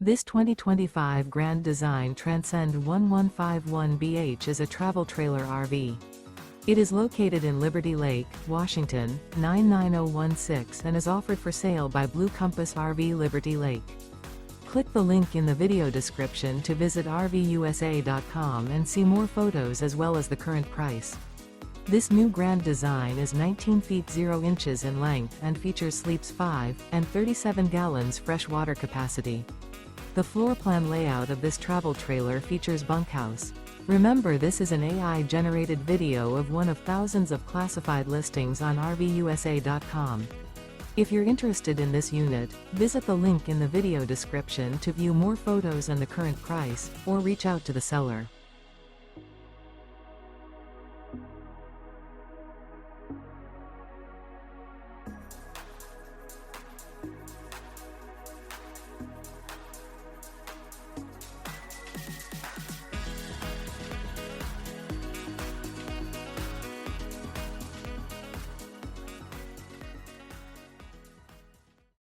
This 2025 Grand Design Transcend One 151BH is a travel trailer RV. It is located in Liberty Lake, Washington, 99016 and is offered for sale by Blue Compass RV Liberty Lake. Click the link in the video description to visit RVUSA.com and see more photos as well as the current price. This new Grand Design is 19 feet 0 inches in length and features sleeps 5 and 37 gallons fresh water capacity. The floor plan layout of this travel trailer features bunkhouse. Remember, this is an AI-generated video of one of thousands of classified listings on RVUSA.com. If you're interested in this unit, visit the link in the video description to view more photos and the current price, or reach out to the seller.